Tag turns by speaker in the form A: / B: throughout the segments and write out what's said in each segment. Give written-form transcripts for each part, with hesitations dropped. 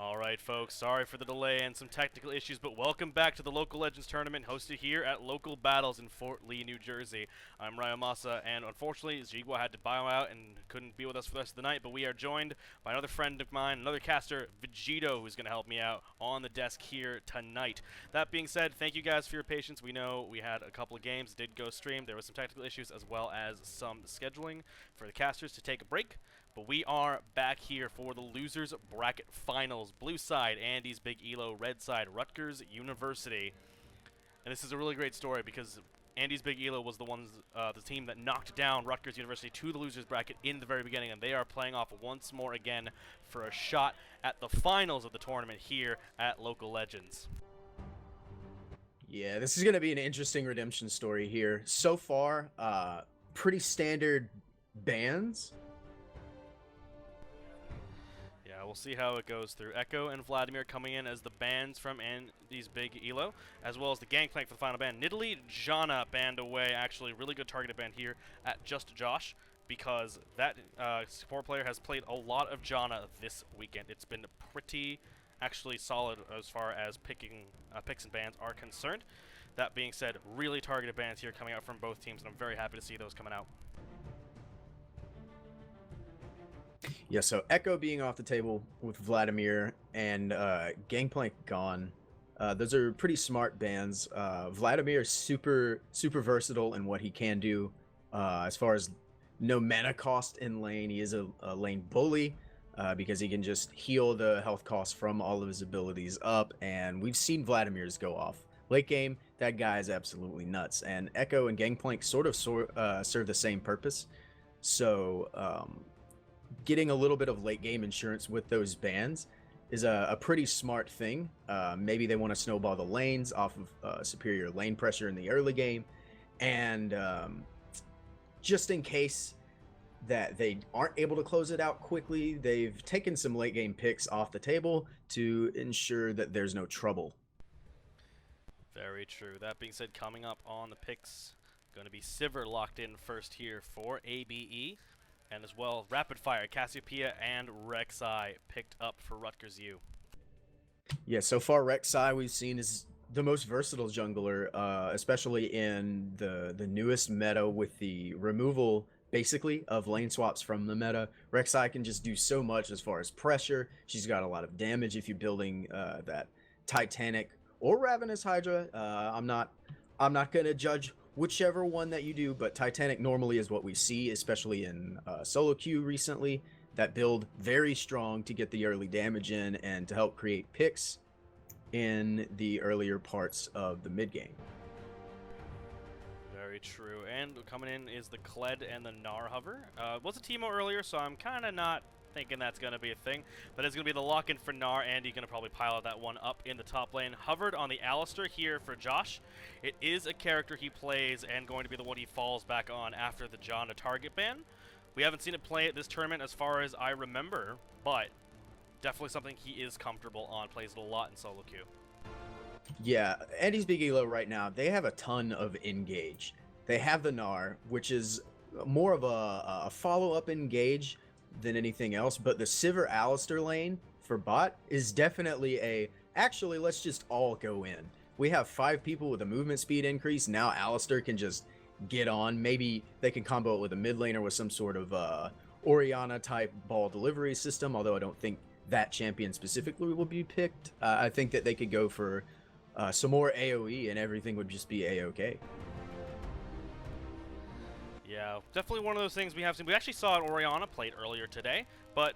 A: All right, folks, sorry for the delay and some technical issues, but welcome back to the Local Legends Tournament hosted here at Local Battles in Fort Lee, New Jersey. I'm Ryan Massa, and unfortunately, Zigwa had to bow out and couldn't be with us for the rest of the night, but we are joined by another friend of mine, another caster, Vegito, who's going to help me out on the desk here tonight. That being said, thank you guys for your patience. We know we had a couple of games, did go stream, there was some technical issues as well as some scheduling for the casters to take a break. But we are back here for the Losers Bracket Finals. Blue side, Andy's Big Elo. Red side, Rutgers University. And this is a really great story because Andy's Big Elo was the team that knocked down Rutgers University to the Losers Bracket in the very beginning, and they are playing off once more again for a shot at the finals of the tournament here at Local Legends.
B: Yeah, this is going to be an interesting redemption story here. So far, pretty standard bans.
A: Yeah, we'll see how it goes through. Echo and Vladimir coming in as the bans from Andy's Big Elo, as well as the Gangplank for the final ban. Nidalee Jana banned away, actually really good targeted ban here at Just Josh, because that support player has played a lot of Jana this weekend. It's been pretty actually solid as far as picks and bans are concerned. That being said, really targeted bans here coming out from both teams, and I'm very happy to see those coming out.
B: Yeah, so Echo being off the table with Vladimir and Gangplank gone. Those are pretty smart bans. Vladimir is super versatile in what he can do as far as no mana cost in lane. He is a lane bully because he can just heal the health cost from all of his abilities up, and we've seen Vladimir's go off. Late game, that guy is absolutely nuts, and Echo and Gangplank sort of serve the same purpose. So getting a little bit of late game insurance with those bans is a pretty smart thing. Maybe they want to snowball the lanes off of superior lane pressure in the early game, and just in case that they aren't able to close it out quickly, they've taken some late game picks off the table to ensure that there's no trouble.
A: Very true. That being said, coming up on the picks, going to be Sivir locked in first here for ABE. And as well, Rapid Fire, Cassiopeia, and Rek'Sai picked up for Rutgers U.
B: Yeah, so far Rek'Sai we've seen is the most versatile jungler, especially in the newest meta with the removal, basically, of lane swaps from the meta. Rek'Sai can just do so much as far as pressure. She's got a lot of damage if you're building that Titanic or Ravenous Hydra. I'm not gonna judge whichever one that you do, but Titanic normally is what we see, especially in solo queue recently. That build very strong to get the early damage in and to help create picks in the earlier parts of the mid game.
A: Very true. And coming in is the Kled and the Gnar Hover. Was a Teemo earlier, so I'm kind of not thinking that's going to be a thing, but it's going to be the lock-in for Gnar. Andy going to probably pilot that one up in the top lane. Hovered on the Alistar here for Josh. It is a character he plays and going to be the one he falls back on after the Jana target ban. We haven't seen it play at this tournament as far as I remember, but definitely something he is comfortable on, plays it a lot in solo queue.
B: Yeah, Andy's Big Elo right now, they have a ton of engage. They have the Gnar, which is more of a follow-up engage than anything else, but the Sivir Alistar lane for bot is definitely actually, let's just all go in. We have 5 people with a movement speed increase. Now Alistar can just get on. Maybe they can combo it with a mid laner with some sort of Orianna type ball delivery system, although I don't think that champion specifically will be picked. I think that they could go for some more AoE and everything would just be A-okay.
A: Yeah, definitely one of those things we have seen. We actually saw Orianna played earlier today, but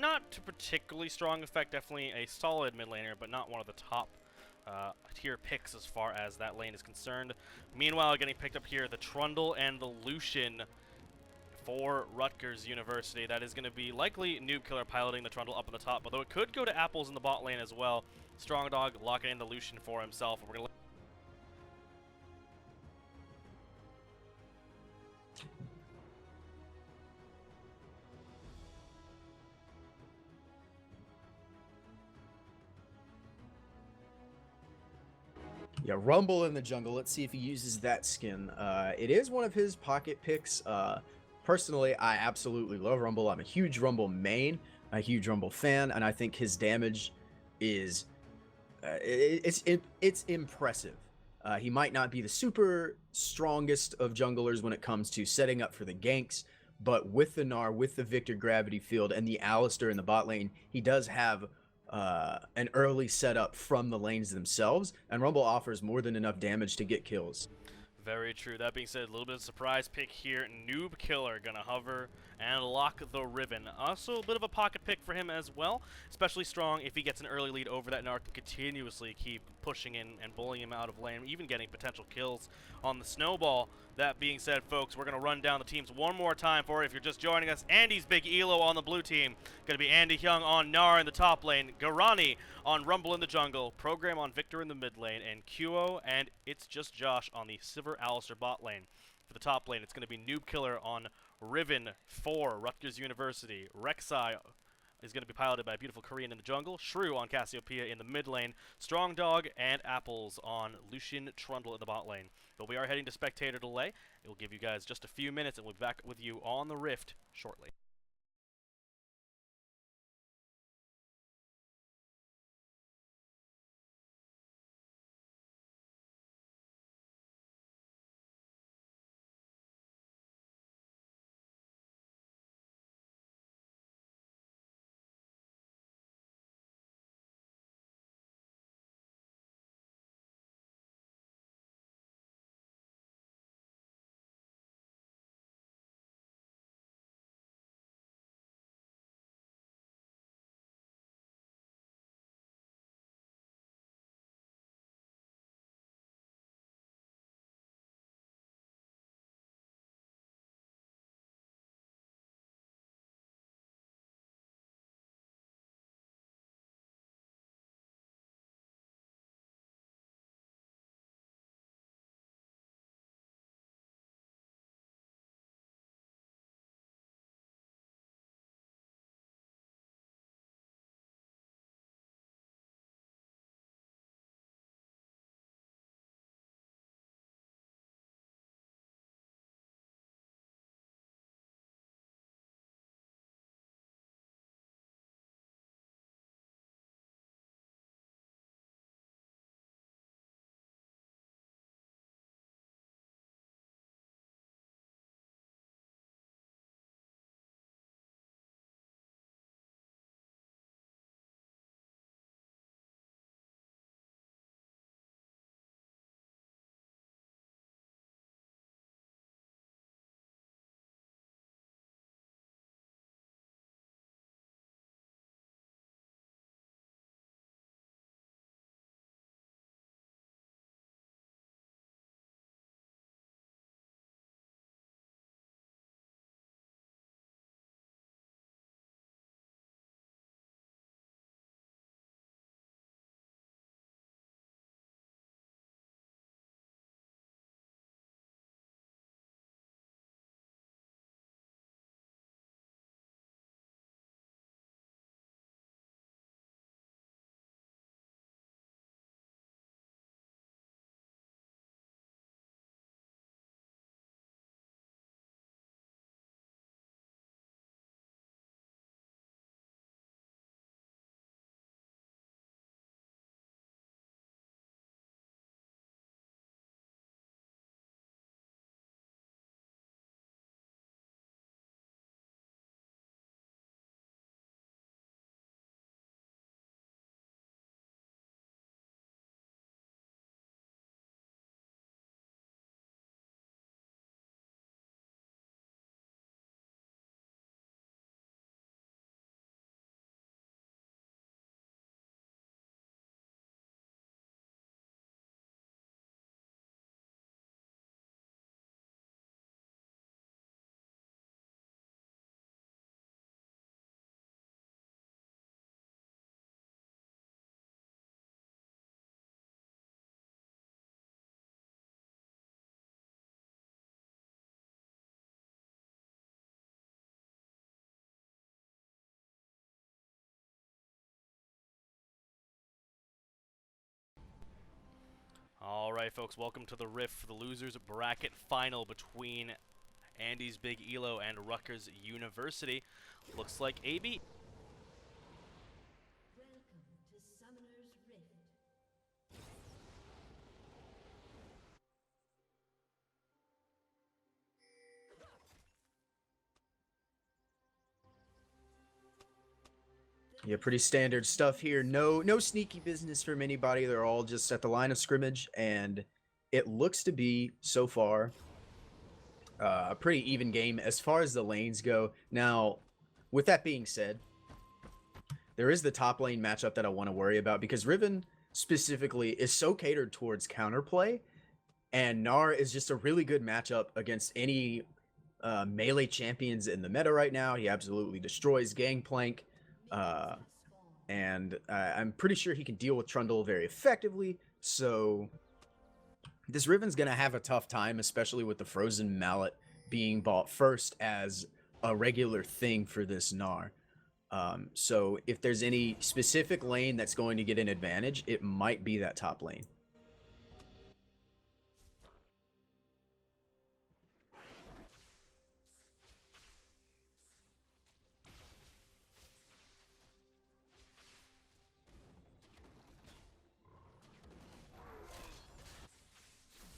A: not to particularly strong effect. Definitely a solid mid laner, but not one of the top tier picks as far as that lane is concerned. Meanwhile, getting picked up here, the Trundle and the Lucian for Rutgers University. That is going to be likely Noob Killer piloting the Trundle up on the top, although it could go to Apples in the bot lane as well. Strong Dog locking in the Lucian for himself. We're going to
B: Yeah, Rumble in the jungle. Let's see if he uses that skin. It is one of his pocket picks. Personally, I absolutely love Rumble. I'm a huge Rumble main, a huge Rumble fan, and I think his damage is it's impressive. He might not be the super strongest of junglers when it comes to setting up for the ganks, but with the Gnar, with the Victor Gravity Field, and the Alistair in the bot lane, he does have an early setup from the lanes themselves, and Rumble offers more than enough damage to get kills.
A: Very true. That being said, a little bit of surprise pick here. Noob Killer gonna hover and lock the Riven. Also, a bit of a pocket pick for him as well. Especially strong if he gets an early lead over that Narc and continuously keep pushing in and bullying him out of lane, even getting potential kills on the snowball. That being said, folks, we're gonna run down the teams one more time for it. If you're just joining us, Andy's big elo on the blue team. Gonna be Andy Hyung on Gnar in the top lane, Garani on Rumble in the jungle, Program on Victor in the mid lane, and QO and It's Just Josh on the Sivir Alistair bot lane. For the top lane, it's going to be Noob Killer on Riven for Rutgers University. Rek'Sai is going to be piloted by a beautiful Korean in the jungle. Shrew on Cassiopeia in the mid lane. Strong Dog and Apples on Lucian Trundle in the bot lane. But we are heading to spectator delay. It will give you guys just a few minutes, and we'll be back with you on the Rift shortly. Alright, folks, welcome to the Rift for the losers bracket final between Andy's big elo and Rutgers University. Looks like AB
B: Yeah, pretty standard stuff here. No sneaky business from anybody. They're all just at the line of scrimmage, and it looks to be so far a pretty even game as far as the lanes go. Now, with that being said, there is the top lane matchup that I want to worry about because Riven specifically is so catered towards counterplay, and Gnar is just a really good matchup against any melee champions in the meta right now. He absolutely destroys Gangplank, uh, and I'm pretty sure he can deal with Trundle very effectively. So this Riven's gonna have a tough time, especially with the Frozen Mallet being bought first as a regular thing for this Gnar. So if there's any specific lane that's going to get an advantage, it might be that top lane.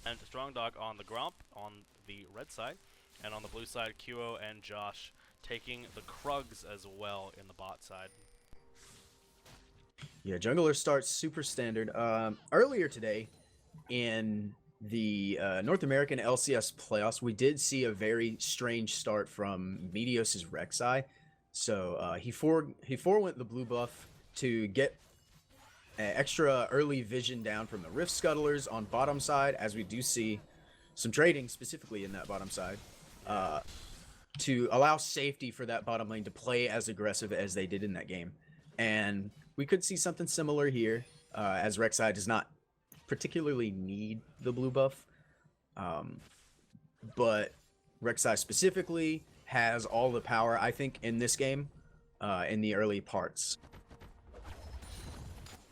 A: And Strong Dog on the Gromp on the red side, and on the blue side, QO and Josh taking the Krugs as well in the bot side.
B: Yeah, jungler starts super standard. Earlier today, in the North American LCS playoffs, we did see a very strange start from Meteos' Rek'Sai. So he forewent the blue buff to get extra early vision down from the Rift Scuttlers on bottom side, as we do see some trading specifically in that bottom side, to allow safety for that bottom lane to play as aggressive as they did in that game. And we could see something similar here, as Rek'Sai does not particularly need the blue buff, but Rek'Sai specifically has all the power, I think, in this game, in the early parts.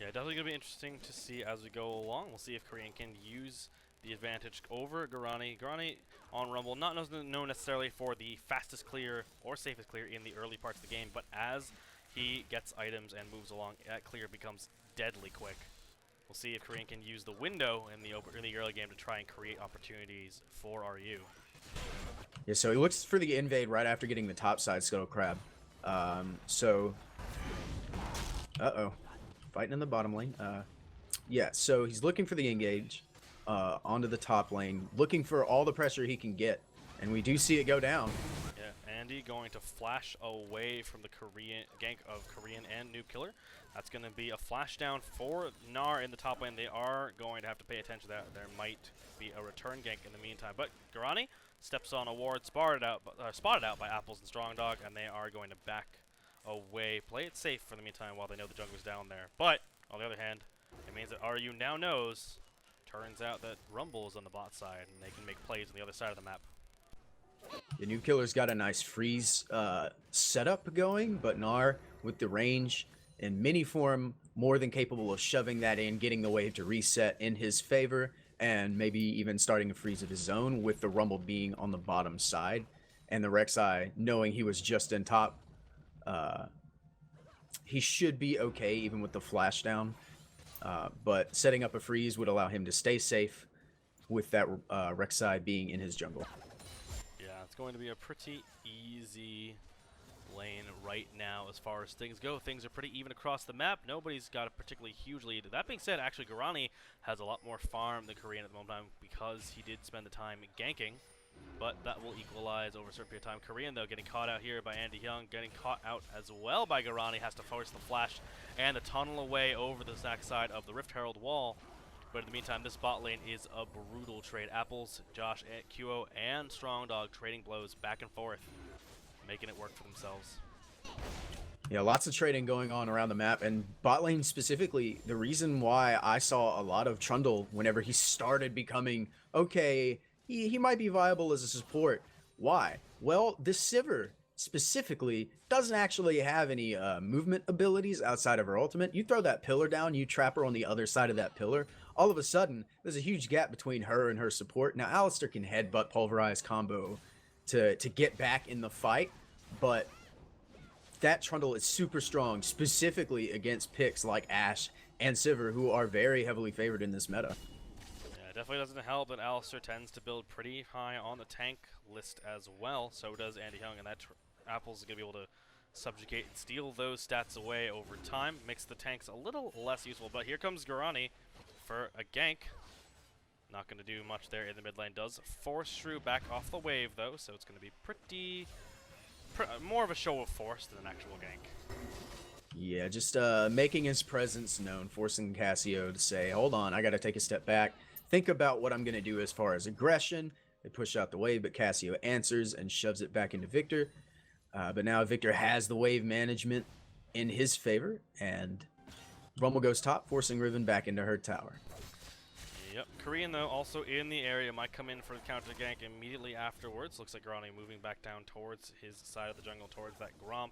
A: Yeah, definitely going to be interesting to see as we go along. We'll see if Korean can use the advantage over Garani. Garani on Rumble, not known necessarily for the fastest clear or safest clear in the early parts of the game, but as he gets items and moves along, that clear becomes deadly quick. We'll see if Korean can use the window in the early game to try and create opportunities for RU.
B: Yeah, so he looks for the invade right after getting the top side Scuttle Crab. Fighting in the bottom lane. Yeah, so he's looking for the engage onto the top lane, looking for all the pressure he can get, and we do see it go down.
A: Yeah, Andy going to flash away from the Korean gank of Korean and Noob Killer. That's going to be a flash down for Gnar in the top lane. They are going to have to pay attention to that. There might be a return gank in the meantime, but Garani steps on a ward, spotted out by Apples and Strong Dog, and they are going to back away, play it safe for the meantime while they know the jungler's down there. But on the other hand, it means that RU now knows. Turns out that Rumble is on the bot side, and they can make plays on the other side of the map.
B: The Noob Killer's got a nice freeze setup going, but Gnar with the range in mini form, more than capable of shoving that in, getting the wave to reset in his favor, and maybe even starting a freeze of his own with the Rumble being on the bottom side, and the Rek'Sai knowing he was just in top. He should be okay even with the flash down, but setting up a freeze would allow him to stay safe with that Rek'Sai being in his jungle.
A: Yeah, it's going to be a pretty easy lane right now as far as things go. Things are pretty even across the map. Nobody's got a particularly huge lead. That being said, actually Garani has a lot more farm than Korean at the moment because he did spend the time ganking, but that will equalize over a certain period of time. Korean, though, getting caught out here by Andy Young, getting caught out as well by Garani, has to force the flash and the tunnel away over the back side of the Rift Herald wall. But in the meantime, this bot lane is a brutal trade. Apples, Josh, QO, and Strong Dog trading blows back and forth, making it work for themselves.
B: Yeah, lots of trading going on around the map, and bot lane specifically, the reason why I saw a lot of Trundle whenever he started becoming, okay, he might be viable as a support. Why? Well, this Sivir specifically doesn't actually have any movement abilities outside of her ultimate. You throw that pillar down, you trap her on the other side of that pillar, all of a sudden, there's a huge gap between her and her support. Now, Alistar can headbutt Pulverize combo to get back in the fight, but that Trundle is super strong, specifically against picks like Ashe and Sivir, who are very heavily favored in this meta.
A: Yeah, it definitely doesn't help that Alistar tends to build pretty high on the tank list as well. So does Andy Young, and that Apples is going to be able to subjugate and steal those stats away over time. Makes the tanks a little less useful, but here comes Garani for a gank. Not going to do much there in the mid lane. Does force Shrew back off the wave, though, so it's going to be more of a show of force than an actual gank.
B: Yeah, just making his presence known, forcing Cassio to say, hold on, I got to take a step back, think about what I'm going to do as far as aggression. They push out the wave, but Cassio answers and shoves it back into Victor. But now Victor has the wave management in his favor, and Rumble goes top, forcing Riven back into her tower.
A: Yep, Korean, though, also in the area, might come in for the counter gank immediately afterwards. Looks like Garani moving back down towards his side of the jungle, towards that Gromp.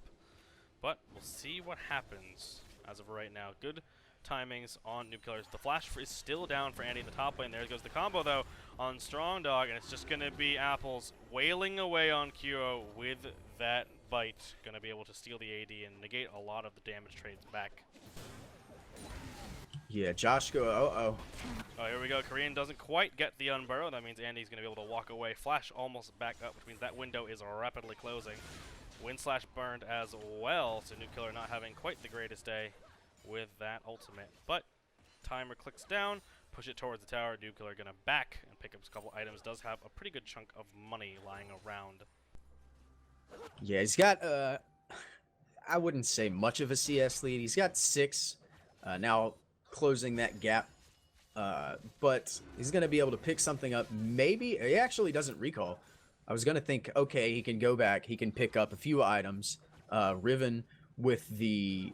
A: But we'll see what happens as of right now. Good timings on Noob Killers. The flash is still down for Andy in the top lane. There goes the combo, though, on Strong Dog, and it's just going to be Apples wailing away on Kyo with that bite. Going to be able to steal the AD and negate a lot of the damage trades back.
B: Yeah, Josh go,
A: Oh, here we go. Korean doesn't quite get the unburrow. That means Andy's going to be able to walk away. Flash almost back up, which means that window is rapidly closing. Wind Slash burned as well, so Noob Killer not having quite the greatest day with that ultimate. But timer clicks down, push it towards the tower. Noob Killer going to back and pick up a couple items. Does have a pretty good chunk of money lying around.
B: Yeah, he's got, I wouldn't say much of a CS lead. He's got 6, now closing that gap. But he's going to be able to pick something up. Maybe, he actually doesn't recall. I was going to think, okay, he can go back, he can pick up a few items. Riven with the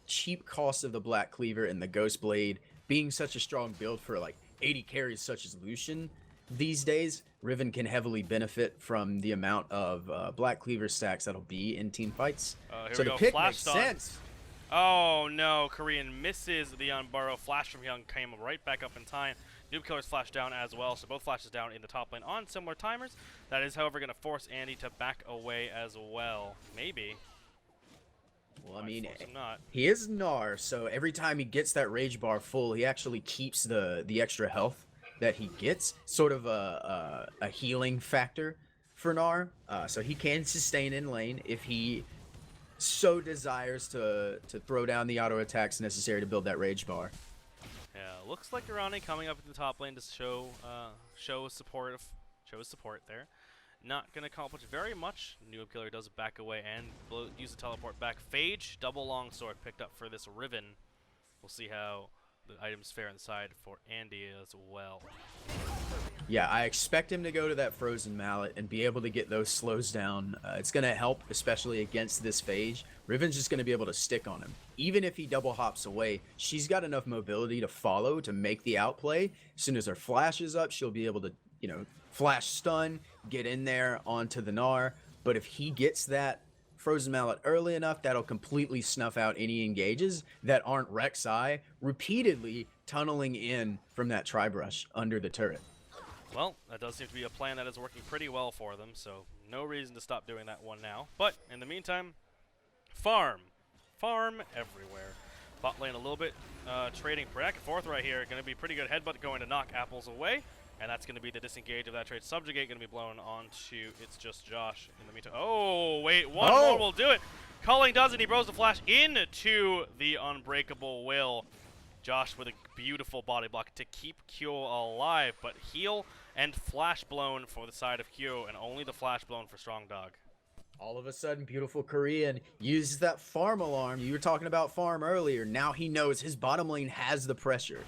B: cheap cost of the Black Cleaver and the Ghost Blade being such a strong build for like 80 carries such as Lucian these days, Riven can heavily benefit from the amount of Black Cleaver stacks that'll be in team fights. So the pick makes sense.
A: Oh no, Korean misses the unburrow. Flash from Young came right back up in time. Noob Killer's flash down as well, so both flashes down in the top lane on similar timers. That is, however, going to force Andy to back away as well. Maybe.
B: Well, I mean, he is Gnar, so every time he gets that rage bar full, he actually keeps the extra health that he gets. Sort of a healing factor for Gnar, so he can sustain in lane if he so desires to throw down the auto attacks necessary to build that rage bar.
A: Yeah, looks like Irani coming up in the top lane to show support there. Not going to accomplish very much. Noob Killer does back away and use the teleport back. Phage, double longsword picked up for this Riven. We'll see how the items fare inside for Andy as well.
B: Yeah, I expect him to go to that Frozen Mallet and be able to get those slows down. It's going to help, especially against this Phage. Riven's just going to be able to stick on him. Even if he double hops away, she's got enough mobility to follow to make the outplay. As soon as her flash is up, she'll be able to, you know, flash stun, get in there onto the Gnar. But if he gets that Frozen Mallet early enough, that'll completely snuff out any engages that aren't Rek'Sai repeatedly tunneling in from that Tri-Brush under the turret.
A: Well, that does seem to be a plan that is working pretty well for them, so no reason to stop doing that one now. But in the meantime, farm everywhere. Bot lane a little bit trading back and forth right here. Going to be pretty good headbutt going to knock Apples away. And that's going to be the disengage of that trade. Subjugate going to be blown onto It's Just Josh in the meantime. Oh, wait, one more will do it. Culling does it. He bros the flash into the Unbreakable Will. Josh with a beautiful body block to keep Q alive, but heal and flash blown for the side of Q, and only the flash blown for Strong Dog.
B: All of a sudden, beautiful Korean uses that farm alarm. You were talking about farm earlier. Now he knows his bottom lane has the pressure.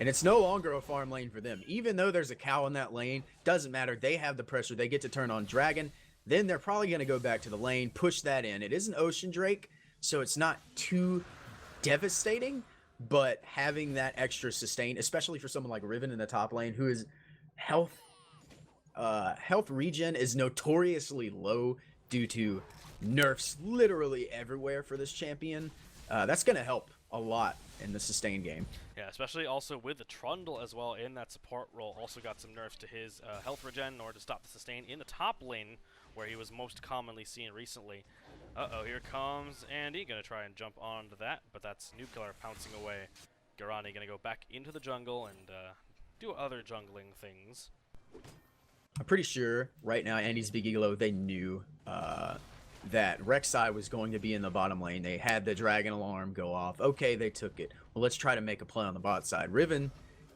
B: And it's no longer a farm lane for them. Even though there's a cow in that lane, doesn't matter. They have the pressure. They get to turn on Dragon. Then they're probably going to go back to the lane, push that in. It is an Ocean Drake, so it's not too devastating. But having that extra sustain, especially for someone like Riven in the top lane, who is health regen is notoriously low due to nerfs literally everywhere for this champion, that's going to help a lot in the sustain game.
A: Yeah, especially also with the Trundle as well in that support role. Also got some nerfs to his health regen in order to stop the sustain in the top lane, where he was most commonly seen recently. Uh-oh, here comes Andy. Going to try and jump onto that, but that's Noob Killer pouncing away. Garani going to go back into the jungle and do other jungling things.
B: I'm pretty sure right now Andy's Big Elo, they knew that Rek'Sai was going to be in the bottom lane. They had the dragon alarm go off. Okay, they took it. Well, let's try to make a play on the bot side. Riven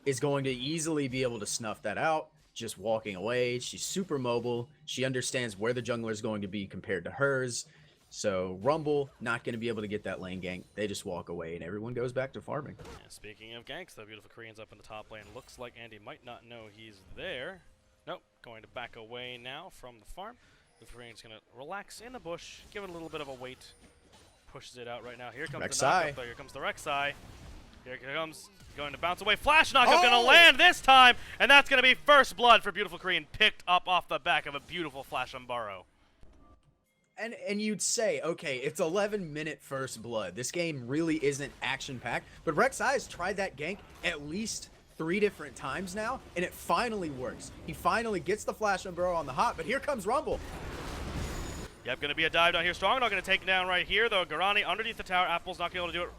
B: is going to easily be able to snuff that out, just walking away. She's super mobile. She understands where the jungler is going to be compared to hers. So Rumble not going to be able to get that lane gank. They just walk away, and everyone goes back to farming.
A: Yeah, speaking of ganks, the beautiful Korean's up in the top lane. Looks like Andy might not know he's there. Nope, going to back away now from the farm. The Korean's going to relax in the bush, give it a little bit of a wait. Pushes it out right now. Here comes the knockup, though. Here comes the Rek'Sai. Here it comes, going to bounce away. Flash knockup going to land this time, and that's going to be first blood for beautiful Korean, picked up off the back of a beautiful flash on Burrow.
B: And you'd say, okay, it's 11-minute first blood. This game really isn't action-packed, but Rek'Sai has tried that gank at least 3 different times now, and it finally works. He finally gets the flash on Burrow on the hop, but here comes Rumble.
A: Yep, going to be a dive down here. Strong not going to take it down right here, though. Garani underneath the tower. Apple's not going to be able to do it.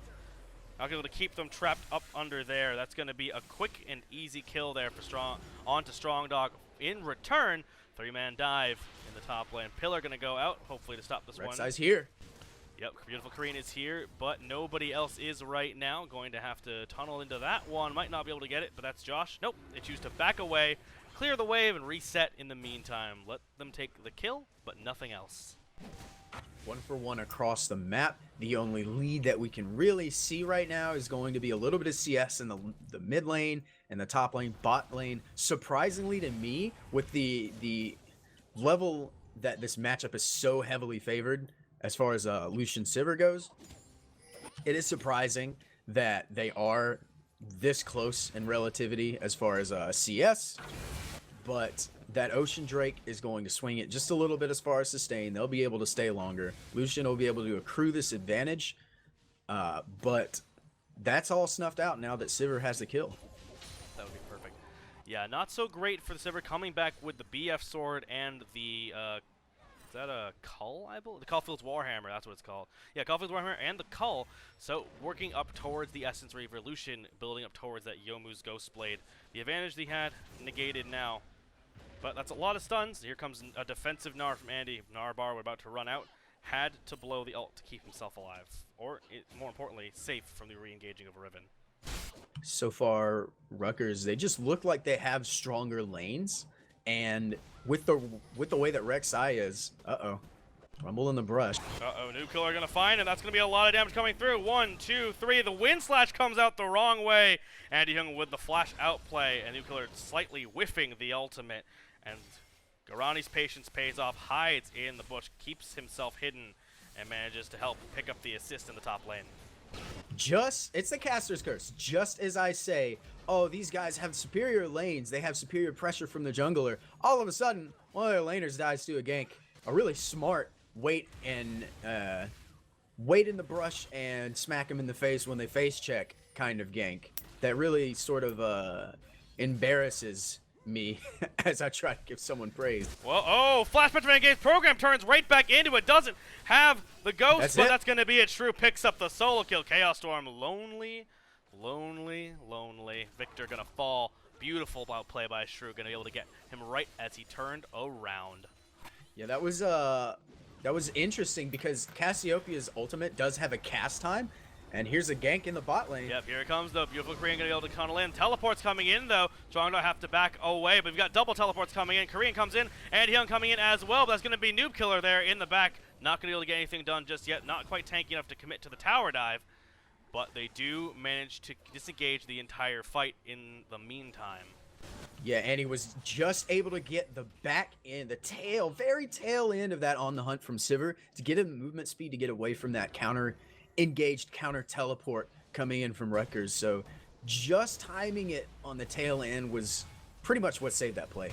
A: Not going to be able to keep them trapped up under there. That's going to be a quick and easy kill there for Strong. Onto Strong Dog. In return, 3-man dive in the top lane. Pillar going to go out, hopefully to stop this one.
B: Rek'Sai's here.
A: Yep, beautiful Korean is here, but nobody else is right now. Going to have to tunnel into that one. Might not be able to get it, but that's Josh. Nope, they choose to back away, clear the wave, and reset in the meantime. Let them take the kill, but nothing else.
B: 1 for 1 across the map. The only lead that we can really see right now is going to be a little bit of CS in the mid lane and the top lane, bot lane. Surprisingly to me, with the level that this matchup is so heavily favored as far as Lucian Sivir goes, it is surprising that they are this close in relativity as far as CS, but that Ocean Drake is going to swing it just a little bit as far as sustain. They'll be able to stay longer. Lucian will be able to accrue this advantage, but that's all snuffed out now that Sivir has the kill.
A: That would be perfect. Yeah, not so great for the Sivir coming back with the BF sword and the, is that a Cull, I believe? The Caulfield's Warhammer, that's what it's called. Yeah, Caulfield's Warhammer and the Cull. So working up towards the Essence Reaver. Lucian building up towards that Yomu's Ghost Blade. The advantage he had negated now. But that's a lot of stuns. Here comes a defensive Gnar from Andy. Gnar bar, we're about to run out. Had to blow the ult to keep himself alive. Or, more importantly, safe from the re-engaging of Riven.
B: So far, Rutgers, they just look like they have stronger lanes. And with the way that Rek'Sai is, Rumble in the brush.
A: New killer gonna find, and that's gonna be a lot of damage coming through. 1, 2, 3. The wind slash comes out the wrong way. Andy Young with the flash outplay, and new killer slightly whiffing the ultimate. And Garani's patience pays off, hides in the bush, keeps himself hidden, and manages to help pick up the assist in the top lane.
B: It's the caster's curse. Just as I say, oh, these guys have superior lanes, they have superior pressure from the jungler, all of a sudden, one of their laners dies to a gank. A really smart wait in the brush and smack him in the face when they face check kind of gank. That really sort of embarrasses me as I try to give someone praise.
A: Well, Flash Petrified Engage program turns right back into it. Doesn't have the ghost, but that's going to be it. Shrew picks up the solo kill. Chaos Storm, lonely. Victor going to fall. Beautiful play by Shrew. Going to be able to get him right as he turned around.
B: Yeah, that was interesting because Cassiopeia's ultimate does have a cast time. And here's a gank in the bot lane.
A: Yep, here it comes, though. Beautiful Korean going to be able to tunnel in. Teleports coming in, though. Strongdog have to back away, but we've got double teleports coming in. Korean comes in, and Hyung coming in as well, but that's going to be Noob Killer there in the back. Not going to be able to get anything done just yet. Not quite tanky enough to commit to the tower dive, but they do manage to disengage the entire fight in the meantime.
B: Yeah, and he was just able to get the back end, the tail, very tail end of that on the hunt from Sivir to get him movement speed to get away from that engaged counter teleport coming in from Rutgers. So just timing it on the tail end was pretty much what saved that play.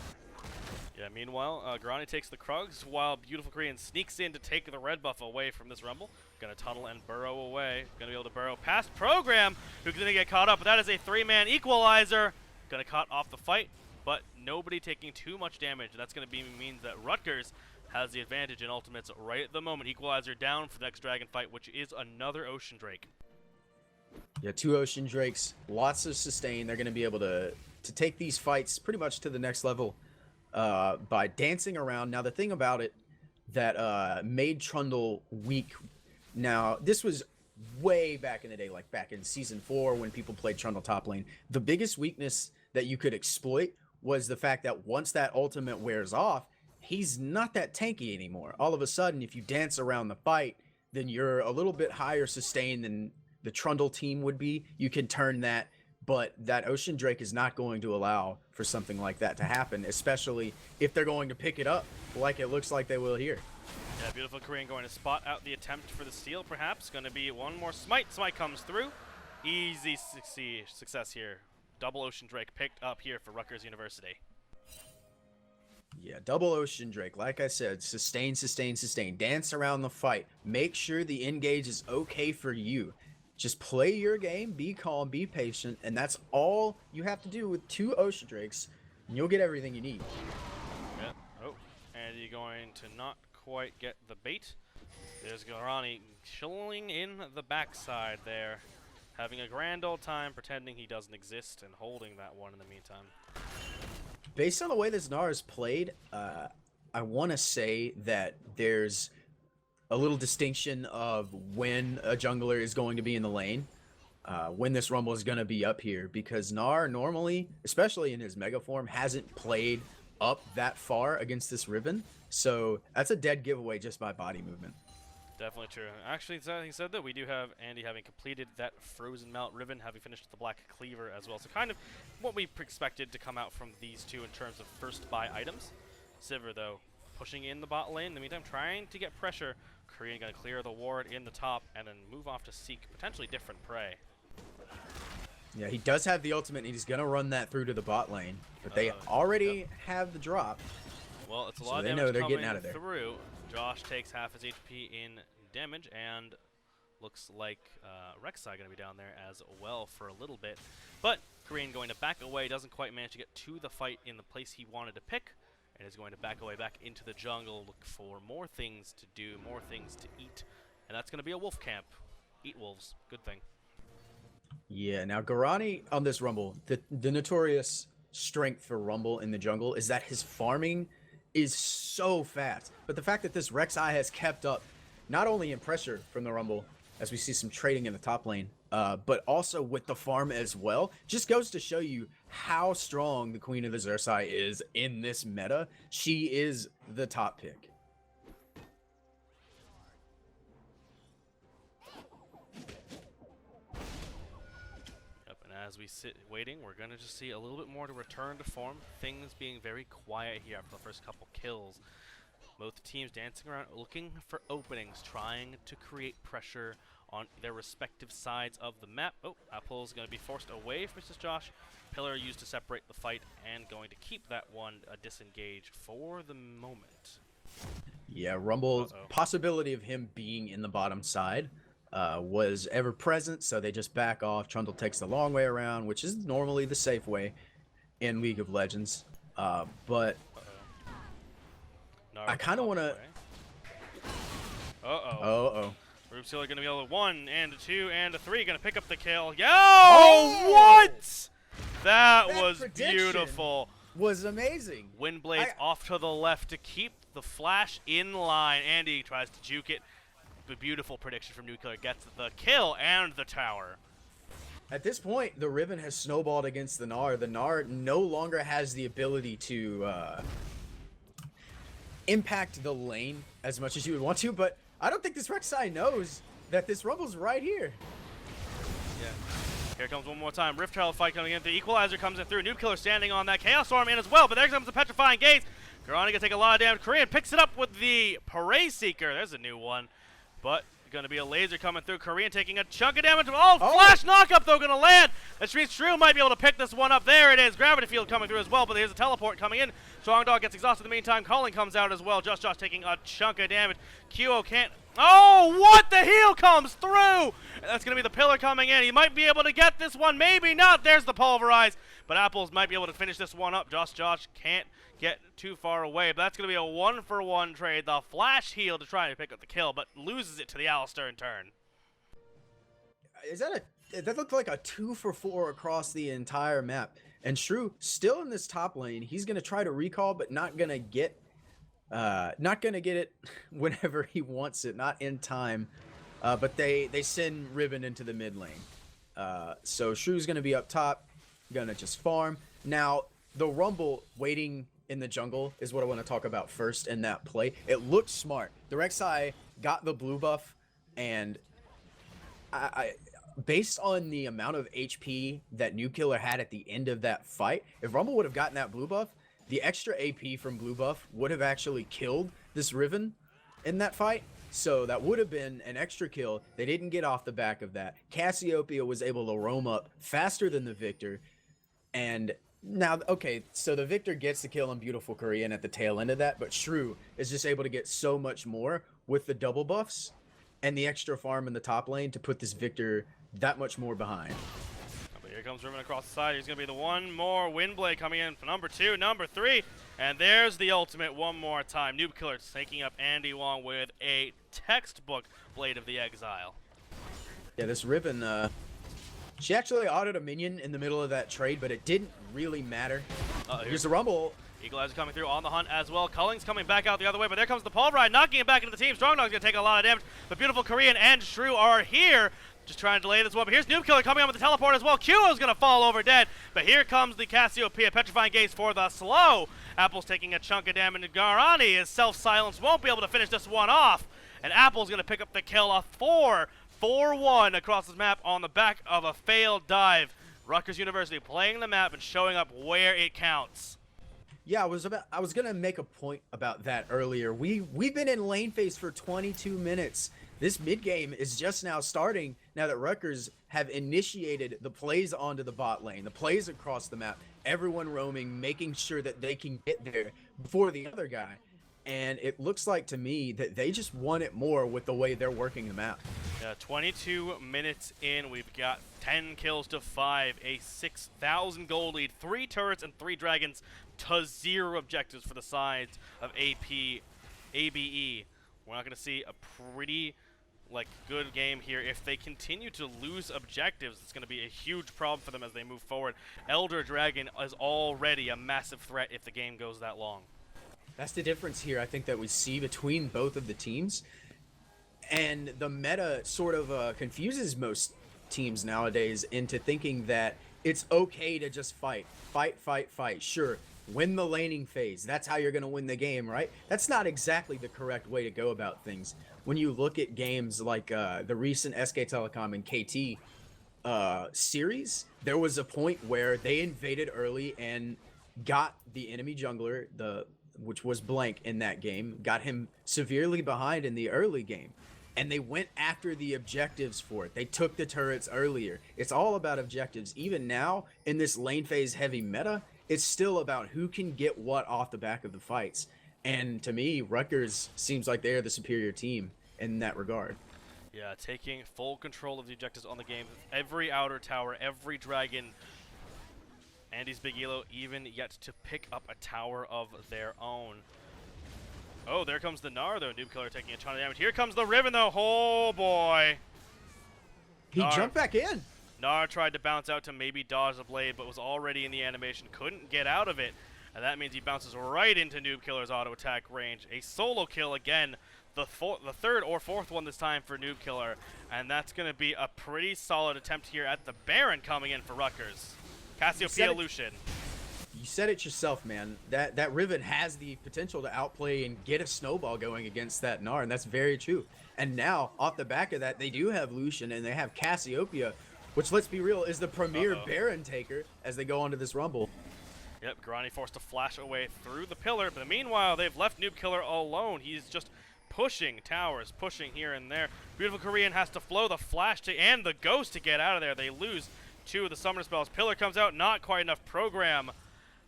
A: Yeah, meanwhile, Garani takes the Krugs while beautiful Korean sneaks in to take the red buff away from this Rumble. Gonna tunnel and burrow away. Gonna be able to burrow past Program, who's gonna get caught up, but that is a 3-man equalizer. Gonna cut off the fight, but nobody taking too much damage. That's gonna means that Rutgers has the advantage in ultimates right at the moment. Equalizer down for the next dragon fight, which is another Ocean Drake.
B: Yeah, 2 Ocean Drakes, lots of sustain. They're going to be able to take these fights pretty much to the next level by dancing around. Now, the thing about it, that made Trundle weak. Now, this was way back in the day, like back in season 4 when people played Trundle top lane. The biggest weakness that you could exploit was the fact that once that ultimate wears off, he's not that tanky anymore. All of a sudden, if you dance around the fight, then you're a little bit higher sustain than the Trundle team would be. You can turn that, but that Ocean Drake is not going to allow for something like that to happen, especially if they're going to pick it up like it looks like they will here.
A: Yeah, beautiful Korean going to spot out the attempt for the steal, perhaps. Going to be one more smite. Smite comes through. Easy success here. Double Ocean Drake picked up here for Rutgers University.
B: Yeah, double Ocean Drake. Like I said, sustain, sustain, sustain. Dance around the fight. Make sure the engage is okay for you. Just play your game, be calm, be patient, and that's all you have to do with 2 Ocean Drakes, and you'll get everything you need.
A: Yeah. Oh, and you're going to not quite get the bait. There's Garani chilling in the backside there, having a grand old time pretending he doesn't exist and holding that one in the meantime.
B: Based on the way this Gnar is played, I want to say that there's a little distinction of when a jungler is going to be in the lane, when this Rumble is going to be up here, because Gnar normally, especially in his mega form, hasn't played up that far against this Riven. So that's a dead giveaway just by body movement.
A: Definitely true. Actually, he said that we do have Andy having completed that Frozen Mount Riven, having finished the Black Cleaver as well. So kind of what we expected to come out from these two in terms of first buy items. Sivir, though, pushing in the bot lane. In the meantime, trying to get pressure. Korean going to clear the ward in the top and then move off to seek potentially different prey.
B: Yeah, he does have the ultimate, and he's going to run that through to the bot lane. But they already have the drop.
A: Well, it's a
B: So
A: lot of
B: they
A: damage
B: know they're
A: coming
B: getting out of there.
A: through. Josh takes half his HP in damage, and looks like Rek'Sai going to be down there as well for a little bit. But Korean going to back away, doesn't quite manage to get to the fight in the place he wanted to pick, and is going to back away back into the jungle, look for more things to do, more things to eat, and that's going to be a wolf camp. Eat wolves. Good thing.
B: Yeah, now Garani on this Rumble, the notorious strength for Rumble in the jungle is that his farming is so fast. But the fact that this Rek'Sai has kept up, not only in pressure from the Rumble, as we see some trading in the top lane, but also with the farm as well, just goes to show you how strong the Queen of the Xerxai is in this meta. She is the top pick.
A: As we sit waiting, we're going to just see a little bit more to return to form. Things being very quiet here after the first couple kills. Both teams dancing around, looking for openings, trying to create pressure on their respective sides of the map. Oh, Apple is going to be forced away from Mrs. Josh. Pillar used to separate the fight and going to keep that one disengaged for the moment.
B: Yeah, Rumble's possibility of him being in the bottom side was ever present, so they just back off. Trundle takes the long way around, which is normally the safe way in League of Legends. But I kind of want to...
A: Rube Sealer going to be able to 1 and a 2 and a 3, going to pick up the kill. Yo! Oh, what? That was beautiful.
B: Was amazing.
A: Windblade off to the left to keep the flash in line. Andy tries to juke it. The beautiful prediction from Nuclear gets the kill and the tower.
B: At this point, the Riven has snowballed against the Gnar. The Gnar no longer has the ability to impact the lane as much as you would want to, but I don't think this Rek'Sai knows that this Rumble's right here.
A: Yeah. Here comes one more time. Rift Child fight coming in. The Equalizer comes in through. Nuclear standing on that. Chaos Storm in as well, but there comes the Petrifying Gaze. Garani gonna take a lot of damage. Korean picks it up with the Parade Seeker. There's a new one. But going to be a laser coming through. Korean taking a chunk of damage. Oh, flash knockup, though, going to land. That means Shrew might be able to pick this one up. There it is. Gravity Field coming through as well, but here's a teleport coming in. Strong Dog gets exhausted in the meantime. Calling comes out as well. Just Josh taking a chunk of damage. QO can't... Oh, what? The heal comes through! And that's going to be the Pillar coming in. He might be able to get this one. Maybe not. There's the Pulverize. But Apples might be able to finish this one up. Just Josh can't get too far away, but that's going to be a 1-for-1 trade. The flash heal to try and pick up the kill, but loses it to the Alistair in turn.
B: That looked like a 2-for-4 across the entire map. And Shrew still in this top lane. He's going to try to recall, but not going to get Not gonna get it whenever he wants it, not in time. But they send Riven into the mid lane. So Shrew's gonna be up top, gonna just farm. Now the Rumble waiting in the jungle is what I want to talk about first in that play. It looked smart. The Rek'Sai got the blue buff, and I based on the amount of HP that Nuclear had at the end of that fight, if Rumble would have gotten that blue buff, the extra AP from blue buff would have actually killed this Riven in that fight. So that would have been an extra kill. They didn't get off the back of that. Cassiopeia was able to roam up faster than the Victor. And now, okay, so the Victor gets the kill on Beautiful Korean at the tail end of that, but Shrew is just able to get so much more with the double buffs and the extra farm in the top lane to put this Victor that much more behind.
A: But here comes Riven across the side. He's going to be the one more Windblade coming in for number 2, number 3. And there's the ultimate one more time. Noob Killer taking up Andy Wong with a textbook Blade of the Exile.
B: Yeah, this Riven, she actually autoed a minion in the middle of that trade, but it didn't really matter. Here's the Rumble.
A: Eagle-Eyes coming through on the hunt as well. Culling's coming back out the other way, but there comes the Pulveride, knocking it back into the team. Strong Dog's going to take a lot of damage. The Beautiful Korean and Shrew are here, just trying to delay this one. But here's Noob Killer coming up with the teleport as well. Qo's going to fall over dead, but here comes the Cassiopeia. Petrifying Gaze for the slow. Apple's taking a chunk of damage. Garani is self-silenced, won't be able to finish this one off. And Apple's going to pick up the kill, a 4-1 across this map on the back of a failed dive. Rutgers University playing the map and showing up where it counts.
B: Yeah, I was gonna make a point about that earlier. We've been in lane phase for 22 minutes. This mid game is just now starting now that Rutgers have initiated the plays onto the bot lane, the plays across the map, everyone roaming, making sure that they can get there before the other guy. And it looks like to me that they just want it more with the way they're working the map.
A: Yeah, 22 minutes in, we've got 10 kills to 5, a 6,000 gold lead, 3 turrets and 3 dragons to 0 objectives for the sides of ABE. We're not going to see a pretty good game here. If they continue to lose objectives, it's going to be a huge problem for them as they move forward. Elder Dragon is already a massive threat if the game goes that long.
B: That's the difference here, I think, that we see between both of the teams. And the meta sort of confuses most teams nowadays into thinking that it's okay to just fight. Fight. Sure, win the laning phase. That's how you're going to win the game, right? That's not exactly the correct way to go about things. When you look at games like the recent SK Telecom and KT series, there was a point where they invaded early and got the enemy jungler, which was Blank in that game, got him severely behind in the early game. And they went after the objectives for it. They took the turrets earlier. It's all about objectives. Even now, in this lane phase heavy meta, it's still about who can get what off the back of the fights. And to me, Rutgers seems like they're the superior team in that regard.
A: Yeah, taking full control of the objectives on the game. Every outer tower, every dragon. Andy's Big Elo even yet to pick up a tower of their own. Oh, there comes the Gnar, though. Noob Killer taking a ton of damage. Here comes the Riven, though. Oh, boy.
B: He jumped back in.
A: Gnar tried to bounce out to maybe dodge the blade, but was already in the animation. Couldn't get out of it. And that means he bounces right into Noob Killer's auto attack range. A solo kill again. The third or fourth one this time for Noob Killer. And that's going to be a pretty solid attempt here at the Baron coming in for Rutgers. Cassiopeia Lucian.
B: You said it yourself, man. That Riven has the potential to outplay and get a snowball going against that Gnar, and that's very true. And now, off the back of that, they do have Lucian, and they have Cassiopeia, which, let's be real, is the premier Baron taker as they go onto this Rumble.
A: Yep, Garani forced to flash away through the pillar, but meanwhile, they've left Noob Killer alone. He's just pushing towers, pushing here and there. Beautiful Korean has to flow the flash and the ghost to get out of there. They lose 2 of the summoner spells. Pillar comes out, not quite enough program.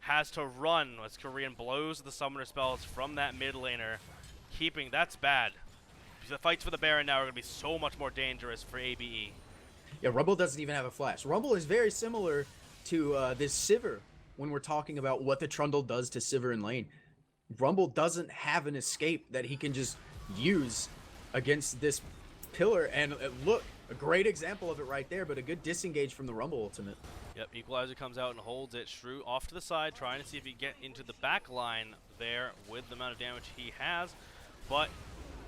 A: Has to run as Korean blows the summoner spells from that mid laner. That's bad. The fights for the Baron now are going to be so much more dangerous for ABE.
B: Yeah, Rumble doesn't even have a flash. Rumble is very similar to this Sivir when we're talking about what the Trundle does to Sivir in lane. Rumble doesn't have an escape that he can just use against this Pillar, and look, a great example of it right there, but a good disengage from the Rumble ultimate.
A: Yep, Equalizer comes out and holds it. Shrew off to the side, trying to see if he can get into the back line there with the amount of damage he has. But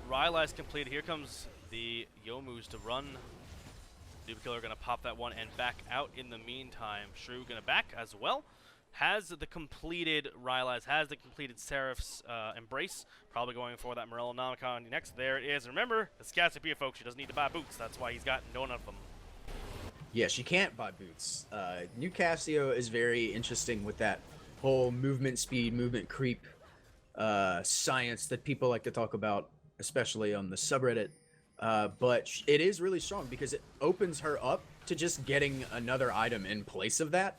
A: Ryla is completed. Here comes the Yomus to run. Noob Killer going to pop that one and back out in the meantime. Shrew going to back as well. Has the completed Rylai's, has the completed Seraph's Embrace. Probably going for that Morello Nomicon next. There it is. Remember, the Scatopia, folks, she doesn't need to buy boots. That's why he's got none of them.
B: Yeah, she can't buy boots. New Cassio is very interesting with that whole movement speed, movement creep science that people like to talk about, especially on the subreddit. But it is really strong because it opens her up to just getting another item in place of that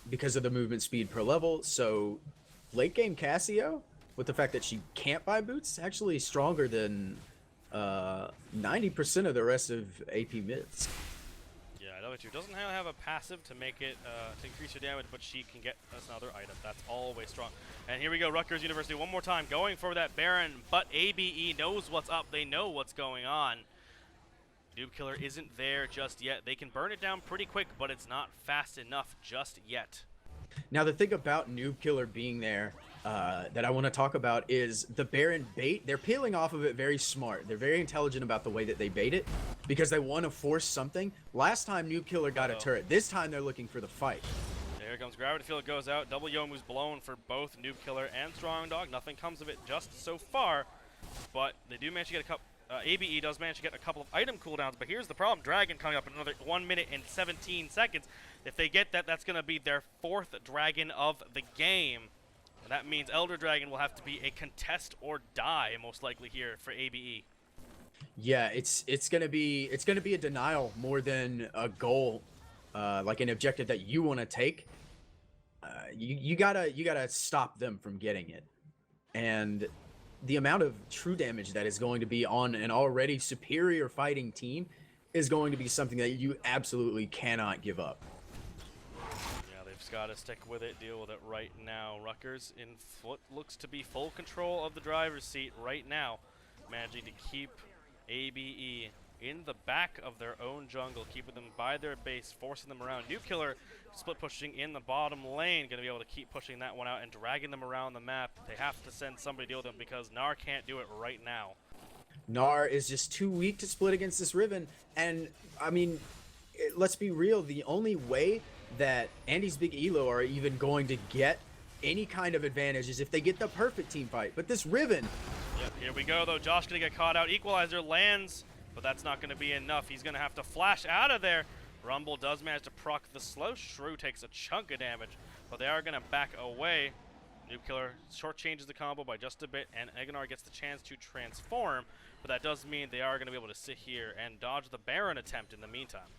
B: because of the movement speed per level. So late game Cassio, with the fact that she can't buy boots, actually stronger than 90% of the rest of AP mids.
A: Yeah, W2 doesn't have a passive to make it to increase your damage, but she can get us another item. That's always strong. And here we go, Rutgers University one more time, going for that Baron, but ABE knows what's up. They know what's going on. Noob Killer isn't there just yet. They can burn it down pretty quick, but it's not fast enough just yet.
B: Now, the thing about Noob Killer being there that I want to talk about is the Baron bait. They're peeling off of it very smart. They're very intelligent about the way that they bait it because they want to force something. Last time Noob Killer got a turret. This time they're looking for the fight.
A: Here comes Gravity Field, goes out. Double Yomu's blown for both Noob Killer and Strong Dog. Nothing comes of it just so far, but they do manage to get a couple. ABE does manage to get a couple of item cooldowns, but here's the problem. Dragon coming up in another 1 minute and 17 seconds. If they get that, that's going to be their 4th Dragon of the game. And that means Elder Dragon will have to be a contest or die, most likely here for ABE.
B: Yeah, it's gonna be a denial more than a goal, like an objective that you want to take. You gotta stop them from getting it, and the amount of true damage that is going to be on an already superior fighting team is going to be something that you absolutely cannot give up.
A: Yeah, they've just got to stick with it, deal with it right now. Rutgers in what looks to be full control of the driver's seat right now, managing to keep ABE in the back of their own jungle, keeping them by their base, forcing them around. Noob Killer split pushing in the bottom lane, going to be able to keep pushing that one out and dragging them around the map. They have to send somebody to deal with them because Gnar can't do it right now.
B: Gnar is just too weak to split against this Riven, and I mean, let's be real, the only way that Andy's Big Elo are even going to get any kind of advantage is if they get the perfect team fight. But this Riven...
A: Yep, here we go though. Josh going to get caught out. Equalizer lands, but that's not going to be enough. He's going to have to flash out of there. Rumble does manage to proc the slow. Shrew takes a chunk of damage, but they are going to back away. Noob Killer short changes the combo by just a bit, and Gnar gets the chance to transform, but that does mean they are going to be able to sit here and dodge the Baron attempt in the meantime.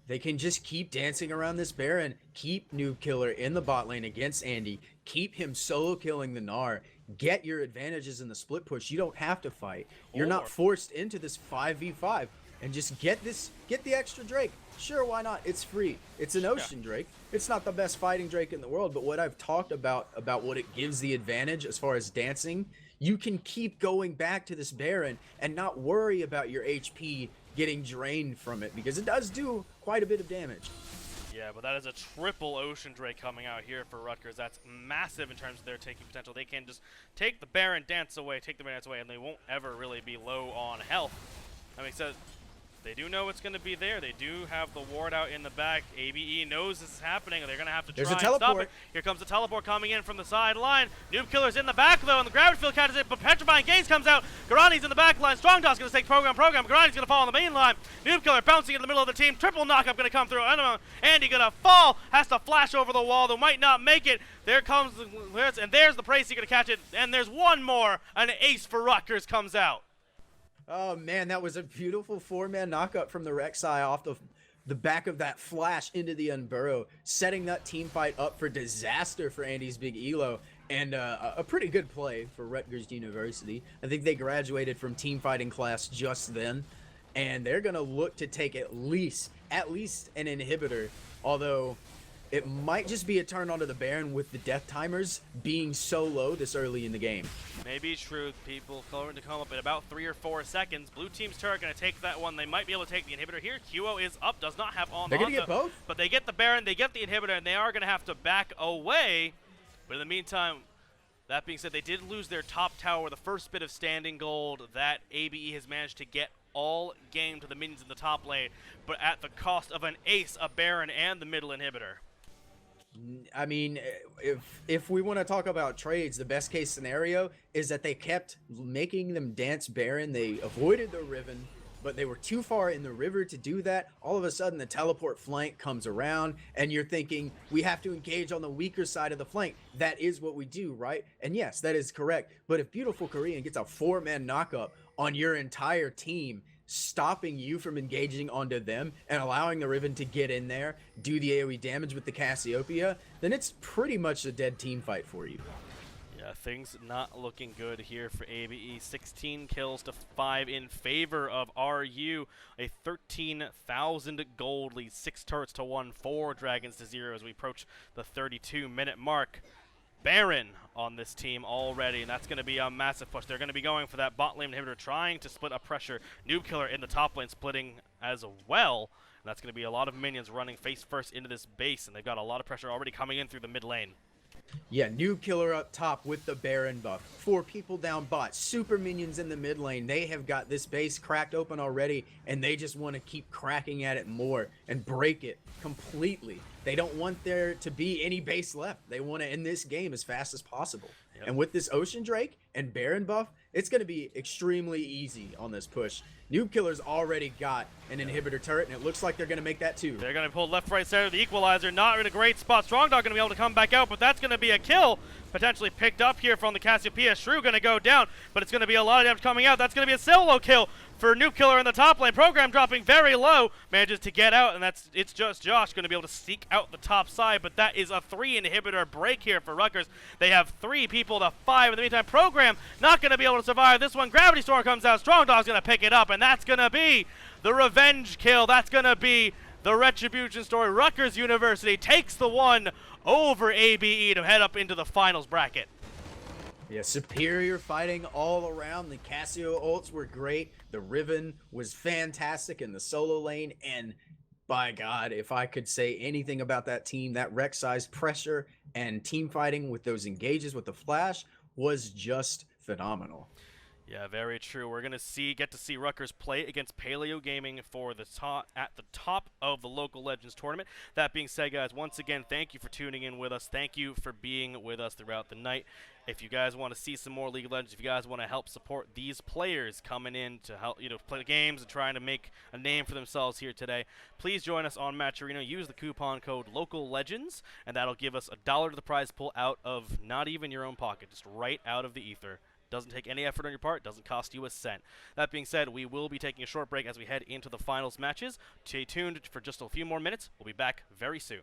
B: They can just keep dancing around this Baron, keep Noob Killer in the bot lane against Andy, keep him solo killing the Gnar, get your advantages in the split push. You don't have to fight. You're not forced into this 5v5, and just get the extra Drake. Sure, why not? It's free. It's an ocean Drake. It's not the best fighting Drake in the world, but what I've talked about what it gives the advantage as far as dancing, you can keep going back to this Baron and not worry about your HP getting drained from it, because it does do quite a bit of damage.
A: Yeah, but that is a triple Ocean Drake coming out here for Rutgers. That's massive in terms of their taking potential. They can just take the Baron dance away, and they won't ever really be low on health. I mean, so they do know it's going to be there. They do have the ward out in the back. ABE knows this is happening. They're going to have to try and stop it. Here comes the teleport coming in from the sideline. Noob Killer's in the back, though, and the Gravity Field catches it, but Petrifying Gaze comes out. Garani's in the back line. Strong Dog's going to take program. Garani's going to fall on the main line. Noob Killer bouncing in the middle of the team. Triple knockup going to come through. Andy going to fall. Has to flash over the wall, though might not make it. There comes, and there's the Praise. He's going to catch it, and there's one more. An ace for Rutgers comes out.
B: Oh man, that was a beautiful 4-man knockup from the Rek'Sai off the back of that flash into the Unburrow, setting that team fight up for disaster for Andy's Big Elo, and a pretty good play for Rutgers University. I think they graduated from team fighting class just then, and they're gonna look to take at least an inhibitor, although it might just be a turn onto the Baron with the death timers being so low this early in the game.
A: Maybe true. People going to come up in about 3 or 4 seconds. Blue team's turret going to take that one. They might be able to take the inhibitor here. QO is up, does not have on.
B: They're going to get both?
A: But they get the Baron, they get the inhibitor, and they are going to have to back away. But in the meantime, that being said, they did lose their top tower, the first bit of standing gold that ABE has managed to get all game to the minions in the top lane, but at the cost of an ace, a Baron, and the middle inhibitor.
B: I mean, if we want to talk about trades, the best case scenario is that they kept making them dance Baron. They avoided the Riven, but they were too far in the river to do that. All of a sudden, the teleport flank comes around, and you're thinking, we have to engage on the weaker side of the flank. That is what we do, right? And yes, that is correct. But if Beautiful Korean gets a 4-man knockup on your entire team, stopping you from engaging onto them and allowing the Riven to get in there, do the AoE damage with the Cassiopeia, then it's pretty much a dead team fight for you.
A: Yeah, things not looking good here for ABE. 16 kills to 5 in favor of RU. A 13,000 gold lead, 6 turrets to 1, 4 dragons to 0 as we approach the 32-minute mark. Baron on this team already, and that's going to be a massive push. They're going to be going for that bot lane inhibitor, trying to split up pressure. Noob Killer in the top lane splitting as well. And that's going to be a lot of minions running face first into this base, and they've got a lot of pressure already coming in through the mid lane.
B: Yeah, Noob Killer up top with the Baron buff. 4 people down bot. Super minions in the mid lane. They have got this base cracked open already, and they just want to keep cracking at it more and break it completely. They don't want there to be any base left. They want to end this game as fast as possible. Yep. And with this Ocean Drake and Baron buff, it's going to be extremely easy on this push. Noob Killer's already got an inhibitor turret, and it looks like they're going to make that too.
A: They're going to pull left, right, center. The equalizer not in a great spot. Strong Dog going to be able to come back out, but that's going to be a kill. Potentially picked up here from the Cassiopeia. Shrew going to go down, but it's going to be a lot of damage coming out. That's going to be a solo kill for Noob Killer in the top lane. Program dropping very low. Manages to get out, and it's just Josh going to be able to seek out the top side, but that is a 3 inhibitor break here for Rutgers. They have 3 people to 5. In the meantime, Program not going to be able to survive this one. Gravity Storm comes out. Strong Dog's going to pick it up, and that's going to be the revenge kill. That's going to be the retribution story. Rutgers University takes the one over ABE to head up into the finals bracket.
B: Yeah, superior fighting all around. The Cassio ults were great. The Riven was fantastic in the solo lane. And by God, if I could say anything about that team, that Rek'Sai's pressure and team fighting with those engages with the Flash was just phenomenal.
A: Yeah, very true. We're gonna get to see Rutgers play against Paleo Gaming for the at the top of the local Legends tournament. That being said, guys, once again, thank you for tuning in with us. Thank you for being with us throughout the night. If you guys want to see some more League of Legends, if you guys want to help support these players coming in to help play the games and trying to make a name for themselves here today, please join us on Match Arena. Use the coupon code LOCALLEGENDS, and that'll give us $1 to the prize pool out of not even your own pocket, just right out of the ether. Doesn't take any effort on your part, doesn't cost you a cent. That being said, we will be taking a short break as we head into the finals matches. Stay tuned for just a few more minutes. We'll be back very soon.